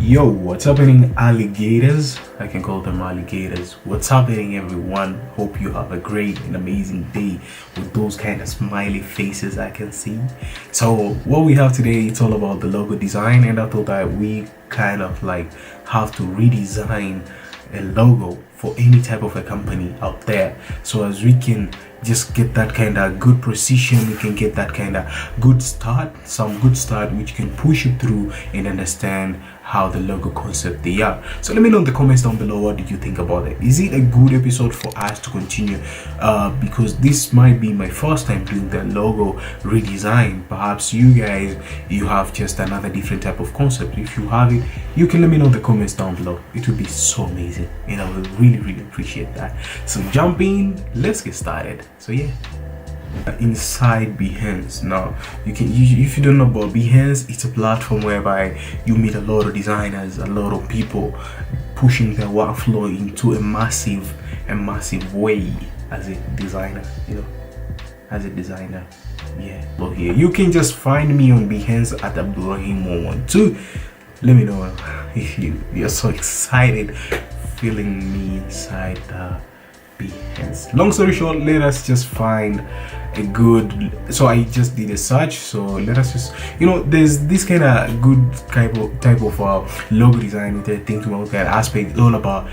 Yo, what's happening, alligators? I can call them alligators. What's happening, everyone? Hope you have a great and amazing day with those kind of smiley faces I can see. So, what we have today, it's all about the logo design, and I thought that we kind of like have to redesign a logo for any type of a company out there, so as we can just get that kind of good precision, we can get that kind of good start, some good start which can push you through and understand how the logo concept they are. So let me know in the comments down below, what did you think about it? Is it a good episode for us to continue, because this might be my first time doing the logo redesign. Perhaps you guys, you have just another different type of concept. If you have it, you can let me know in the comments down below. It would be so amazing and I would really appreciate that. So jump in, let's get started. So yeah, inside Behance. Now if you don't know about Behance, it's a platform whereby you meet a lot of designers, a lot of people pushing their workflow into a massive way as a designer, yeah. Well, here you can just find me on Behance at Abdurrahim112. Let me know if you're so excited feeling me inside Behance. Long story short, let us just find a good, so I just did a search, so let us just, there's this kind of good type of logo design with a thinking about that aspect. It's all about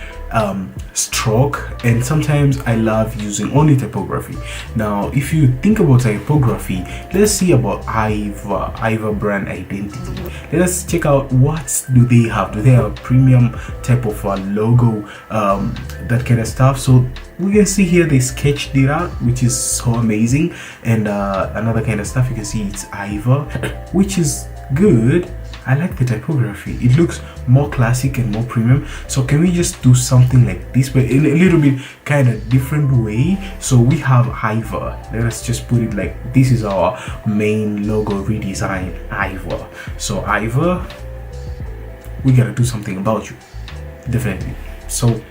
stroke, and sometimes I love using only typography. Now if you think about typography, let's see about Iva brand identity. Let us check out what do they have. Do they have a premium type of logo, that kind of stuff? So we can see here they sketched it out, which is so amazing. And another kind of stuff, you can see it's Iva, which is good. I like the typography. It looks more classic and more premium. So can we just do something like this, but in a little bit kind of different way? So we have Iva. Let us just put it like this is our main logo redesign, Iva. So Iva, we gotta do something about you, definitely. So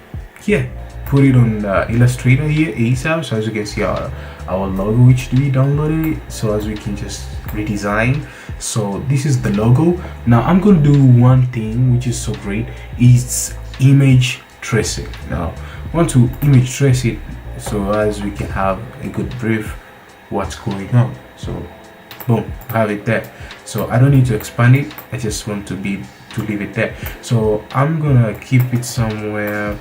yeah, put it on Illustrator here ASAP. So as you can see our logo, which we downloaded it, so as we can just redesign. So this is the logo. Now I'm going to do one thing which is so great, is image tracing. Now I want to image trace it so as we can have a good brief what's going on. So boom, have it there. So I don't need to expand it, I just want to leave it there. So I'm gonna keep it somewhere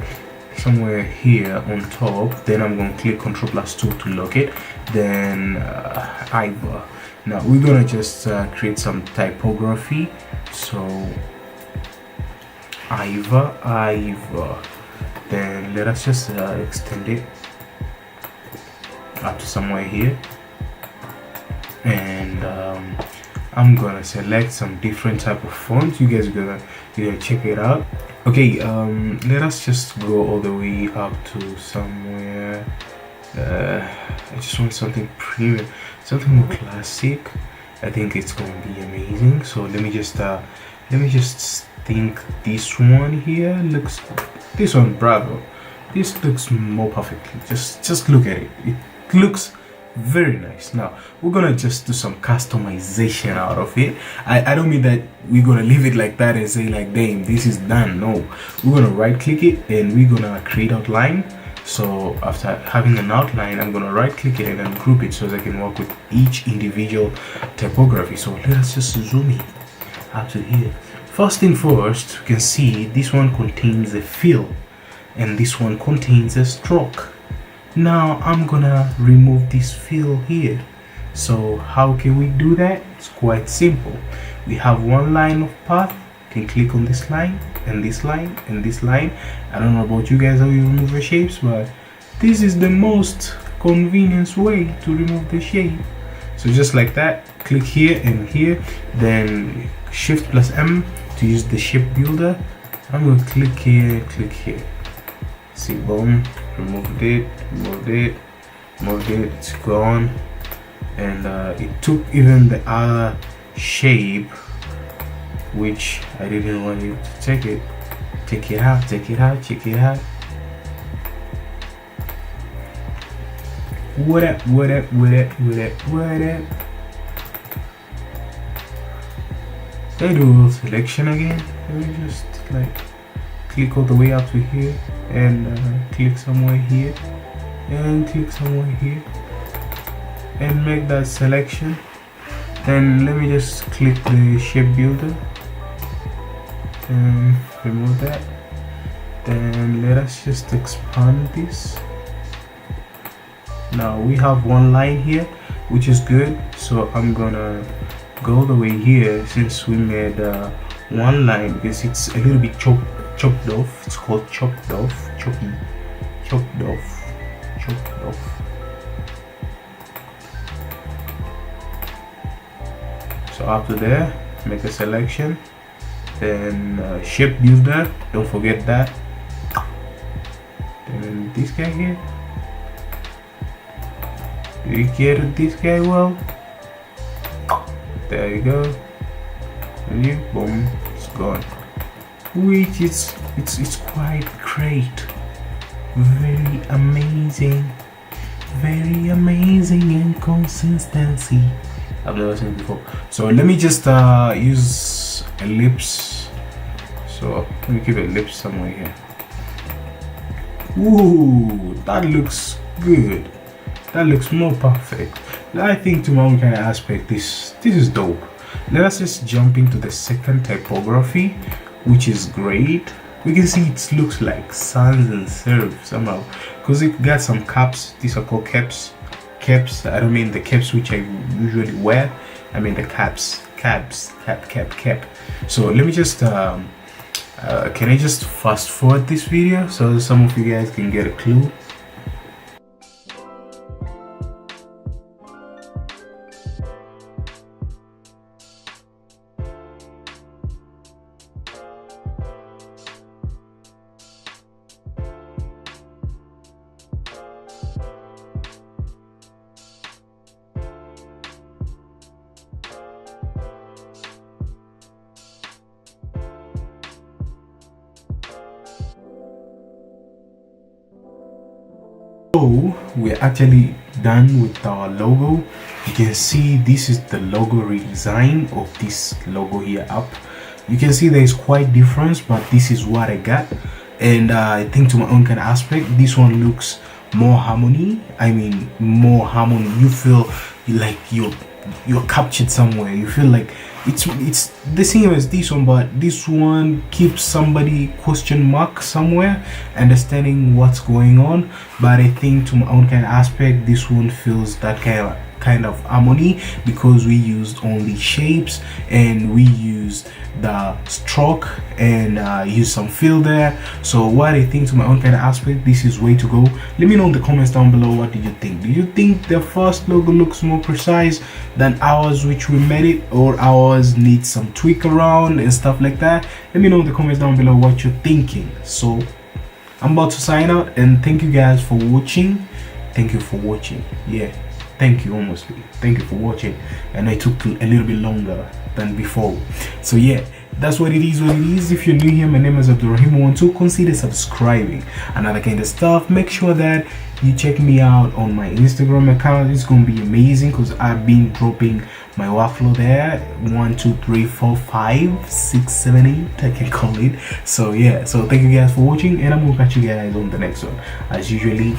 here on top. Then I'm going to click Ctrl+2 to lock it. Then Iva. Now we're gonna just create some typography. So Iva. Then let us just extend it up to somewhere here, and I'm gonna select some different type of font. You guys are gonna check it out. Okay, let us just go all the way up to somewhere. I just want something premium, something more classic. I think it's going to be amazing. So let me just think this one here looks, this one, bravo, this looks more perfectly. Just look at it, it looks very nice. Now we're gonna just do some customization out of it. I don't mean that we're gonna leave it like that and say like, damn, this is done. No, we're gonna right click it and we're gonna create outline. So after having an outline, I'm gonna right click it and then group it so that I can work with each individual typography. So let us just zoom in up to here. First thing first, you can see this one contains a fill and this one contains a stroke. Now I'm gonna remove this fill here. So how can we do that? It's quite simple. We have one line of path. You can click on this line and this line and this line. I don't know about you guys how you remove the shapes, but this is the most convenient way to remove the shape. So just like that, click here and here, then Shift+M to use the shape builder. I'm going to click here, see, boom, removed it, it's gone. And it took even the other shape which I didn't want you to take it out. What up? I do selection again. Let me just like click all the way up to here and click somewhere here and click somewhere here and make that selection. Then let me just click the shape builder and remove that. Then let us just expand this. Now we have one line here, which is good. So I'm gonna go all the way here since we made one line because it's a little bit chopped off. It's called chopped off, chopped off. So after there, make a selection, then shape builder, don't forget that. Then this guy here, do you get this guy well? There you go, and you boom, it's gone. Which is it's quite great, very amazing in consistency. I've never seen it before. So let me just use ellipse. So let me keep ellipse somewhere here. Ooh, that looks good. That looks more perfect. I think to my own kind of aspect, this is dope. Let us just jump into the second typography, which is great. We can see it looks like sans and serif somehow because it got some caps. These are called caps. I don't mean the caps which I usually wear. I mean the cap. So let me just can I just fast forward this video so some of you guys can get a clue. So we're actually done with our logo. You can see this is the logo redesign of this logo here up. You can see there is quite difference, but this is what I got. And I think to my own kind of aspect, this one looks more harmony. I mean more harmony. You feel like you're captured somewhere. You feel like it's the same as this one, but this one keeps somebody question mark somewhere, understanding what's going on. But I think to my own kind of aspect, this one feels that kind of harmony because we used only shapes and we used the stroke and use some fill there. So what I think to my own kind of aspect, this is way to go. Let me know in the comments down below, what did you think? Do you think the first logo looks more precise than ours which we made it, or ours needs some tweak around and stuff like that? Let me know in the comments down below what you're thinking. So I'm about to sign out, and thank you guys for watching. Thank you for watching. Yeah, thank you. Honestly, thank you for watching. And I took a little bit longer than before. So yeah, that's what it is. If you're new here, my name is Abdurrahim12. Consider subscribing and other kind of stuff. Make sure that you check me out on my Instagram account. It's gonna be amazing because I've been dropping my workflow there. 1 2 3 4 5 6 7 8, I can call it. So yeah, so thank you guys for watching, and I'm gonna catch you guys on the next one. As usually,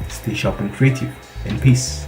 stay sharp and creative, and peace.